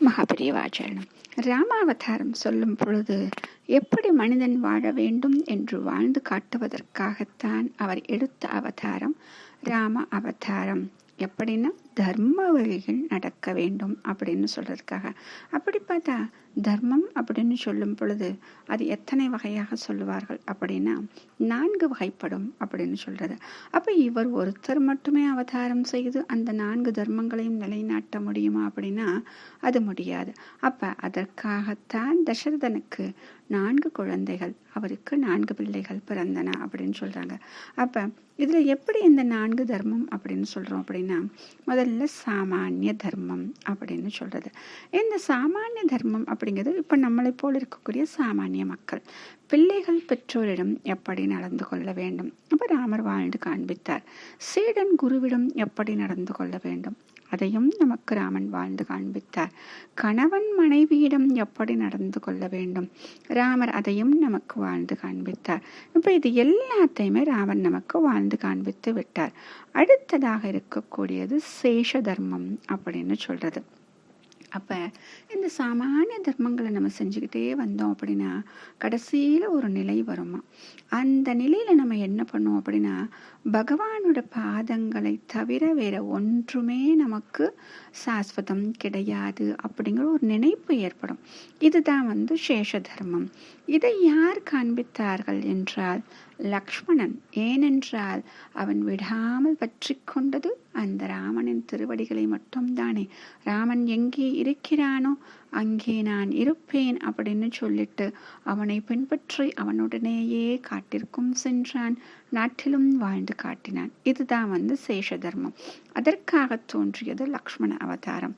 மகாபெரிவாச்சரணம். ராமாவதாரம் சொல்லும் பொழுது எப்படி மனிதன் வாழ வேண்டும் என்று வாழ்ந்து காட்டுவதற்காகத்தான் அவர் எடுத்த அவதாரம் ராம அவதாரம். எப்படின்னா தர்ம வழிகள் நடக்க வேண்டும் அப்படின்னு சொல்றதுக்காக. அப்படி பார்த்தா தர்மம் அப்படின்னு சொல்லும் பொழுது அது எத்தனை வகையாக சொல்லுவார்கள் அப்படின்னா 4 வகைப்படும் அப்படின்னு சொல்றது. அப்ப இவர் ஒருத்தர் மட்டுமே அவதாரம் செய்து அந்த 4 தர்மங்களையும் நிலைநாட்ட முடியுமா அப்படின்னா அது முடியாது. அப்ப அதற்காகத்தான் தசரதனுக்கு 4 குழந்தைகள், அவருக்கு 4 பிள்ளைகள் பிறந்தன அப்படின்னு சொல்றாங்க. அப்ப இதுல எப்படி இந்த 4 தர்மம் அப்படின்னு சொல்றோம் அப்படின்னா முதல்ல சாமானிய தர்மம் அப்படின்னு சொல்றது. இந்த சாமானிய தர்மம் அப்படிங்கிறது இப்ப நம்மளை போல் இருக்கக்கூடிய சாமானிய மக்கள் பிள்ளைகள் பெற்றோரிடம் எப்படி நடந்து கொள்ள வேண்டும். அப்ப ராமர் வாழ்ந்து காண்பித்தார். சீடன் குருவிடம் எப்படி நடந்து கொள்ள வேண்டும் அதையும் நமக்கு ராமன் வாழ்ந்து காண்பித்தார். கணவன் மனைவியிடம் எப்படி நடந்து கொள்ள வேண்டும் ராமர் அதையும் நமக்கு வாழ்ந்து காண்பித்தார். இப்ப இது எல்லாத்தையுமே ராமன் நமக்கு வாழ்ந்து காண்பித்து விட்டார். அடுத்ததாக இருக்கக்கூடியது சேஷ தர்மம் அப்படின்னு சொல்றது. அப்ப இந்த சாமானிய தர்மங்களை நம்ம செஞ்சுக்கிட்டே வந்தோம் அப்படின்னா கடைசியில ஒரு நிலை வருமா. அந்த நிலையில நம்ம என்ன பண்ணுவோம் அப்படின்னா பகவானோட பாதங்களை தவிர வேற ஒன்றுமே நமக்கு சாஸ்வதம் கிடையாது அப்படிங்கிற ஒரு நினைப்பு ஏற்படும். இதுதான் சேஷ தர்மம். இதை யார் காண்பித்தார்கள் என்றால் லக்ஷ்மணன். ஏனென்றால் அவன் விடாமல் பற்றி கொண்டது அந்த ராமனின் திருவடிகளை மட்டும்தானே. ராமன் எங்கே இருக்கிறானோ அங்கே நான் இருப்பேன் அப்படின்னு சொல்லிட்டு அவனை பின்பற்றி அவனுடனேயே காட்டிற்கும் சென்றான், நாட்டிலும் வாழ்ந்து காட்டினான். இதுதான் சேஷ தர்மம். அதற்காக தோன்றியது லக்ஷ்மண அவதாரம்.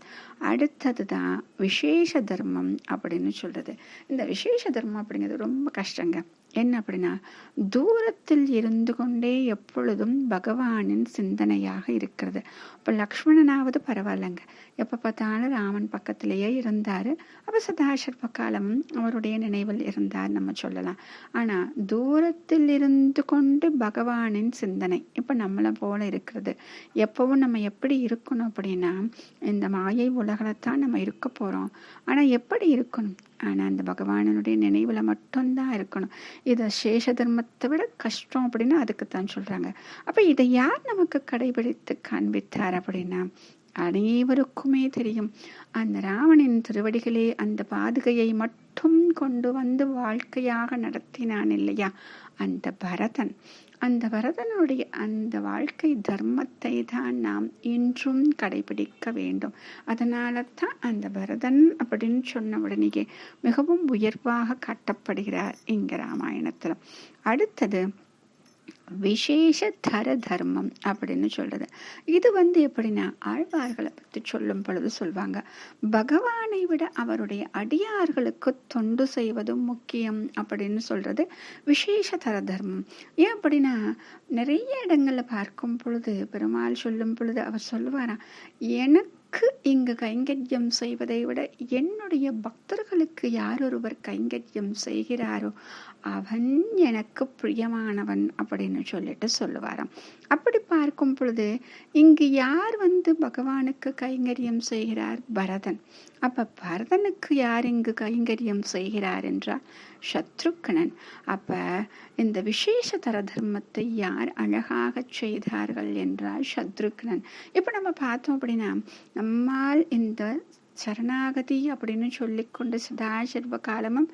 அடுத்ததுதான் விசேஷ தர்மம் அப்படின்னு சொல்றது. இந்த விசேஷ தர்மம் அப்படிங்கிறது ரொம்ப கஷ்டங்க. என்ன அப்படின்னா தூரத்தில் இருந்து கொண்டே எப்பொழுதும் பகவானின் சிந்தனையாக இருக்கிறது. இப்ப லக்ஷ்மணனாவது பரவாயில்லைங்க, எப்ப பார்த்தாலும் ராமன் பக்கத்திலேயே இருந்தாரு. அப்ப சதாசர்வ காலமும் அவருடைய நினைவில் இருந்தார் நம்ம சொல்லலாம். ஆனா தூரத்தில் இருந்து கொண்டு பகவானின் சிந்தனை இப்ப நம்மளை போல இருக்கிறது. எப்பவும் நம்ம எப்படி இருக்கணும் அப்படின்னா இந்த மாயை உலகத்தான் நம்ம இருக்க போறோம். ஆனா எப்படி இருக்கணும்? ஆனா அந்த பகவானுடைய நினைவுல மட்டும்தான் இருக்கணும். இத சேஷ தர்மத்தை விட கஷ்டம் அப்படின்னு அதுக்குத்தான் சொல்றாங்க. அப்ப இதை யார் நமக்கு கடைபிடித்து காண்பித்தார் அப்படின்னா அனைவருக்குமே தெரியும். அந்த ராவணின் திருவடிகளே அந்த பாதுகையை மட்டும் கொண்டு வந்து வாழ்க்கையாக நடத்தினான் இல்லையா அந்த பரதன். அந்த பரதனுடைய அந்த வாழ்க்கை தர்மத்தை தான் நாம் இன்றும் கடைபிடிக்க வேண்டும். அதனால தான் அந்த பரதன் அப்படின்னு சொன்ன உடனேயே மிகவும் உயர்வாக காட்டப்படுகிறார் இங்க ராமாயணத்துல. அடுத்தது விசேஷ தர தர்மம் அப்படின்னு சொல்றது. இது எப்படின்னா ஆழ்வார்களை பற்றி சொல்லும் பொழுது சொல்வாங்க, பகவானை விட அவருடைய அடியார்களுக்கு தொண்டு செய்வதும் முக்கியம் அப்படின்னு சொல்றது விசேஷ தர தர்மம். ஏன் அப்படின்னா நிறைய இடங்கள்ல பார்க்கும் பொழுது பெருமாள் சொல்லும் பொழுது அவர் சொல்லுவாராம், எனக்கு இங்கு கைங்கரியம் செய்வதை விட என்னுடைய பக்தர்களுக்கு யார் ஒருவர் கைங்கரியம் செய்கிறாரோ அவன் எனக்கு பிரியமானவன் அப்படின்னு சொல்லிட்டு சொல்லுவாராம். அப்படி பார்க்கும் பொழுது இங்கு யார் பகவானுக்கு கைங்கரியம் செய்கிறார்? பரதன். அப்ப பரதனுக்கு யார் இங்கு கைங்கரியம் செய்கிறார் என்றால் சத்ருக்கனன். அப்ப இந்த விசேஷ தர தர்மத்தை யார் அழகாக செய்தார்கள் என்றால் சத்ருக்கனன். இப்ப நம்ம பார்த்தோம் அப்படின்னா நம்மால் இந்த சரணாகதி அப்படின்னு சொல்லிக்கொண்டு சதாசர்வ காலமும்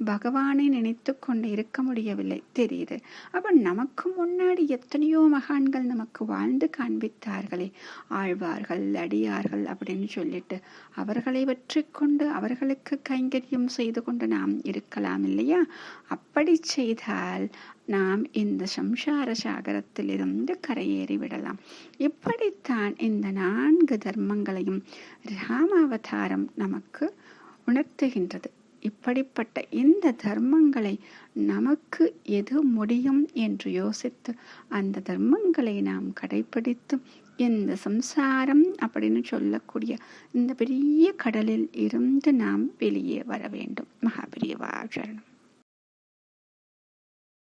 பகவானை நினைத்து கொண்டு இருக்க முடியவில்லை தெரியுது. அப்ப நமக்கு முன்னாடி எத்தனையோ மகான்கள் நமக்கு வாழ்ந்து காண்பித்தார்களே, ஆழ்வார்கள் அடியார்கள் அப்படின்னு சொல்லிட்டு அவர்களை வெற்றி கொண்டு அவர்களுக்கு கைங்கரியம் செய்து கொண்டு நாம் இருக்கலாம் இல்லையா. அப்படி செய்தால் நாம் இந்த சம்சார சாகரத்திலிருந்து கரையேறி விடலாம். இப்படித்தான் இந்த 4 தர்மங்களையும் ராமாவதாரம் நமக்கு உணர்த்துகின்றது. இப்படிப்பட்ட இந்த தர்மங்களை நமக்கு எது முடியும் என்று யோசித்து அந்த தர்மங்களை நாம் கடைபிடித்து இந்த சம்சாரம் அப்படின்னு சொல்லக்கூடிய இந்த பெரிய கடலில் இருந்து நாம் வெளியே வர வேண்டும். மகாபெரிவா சரணம்.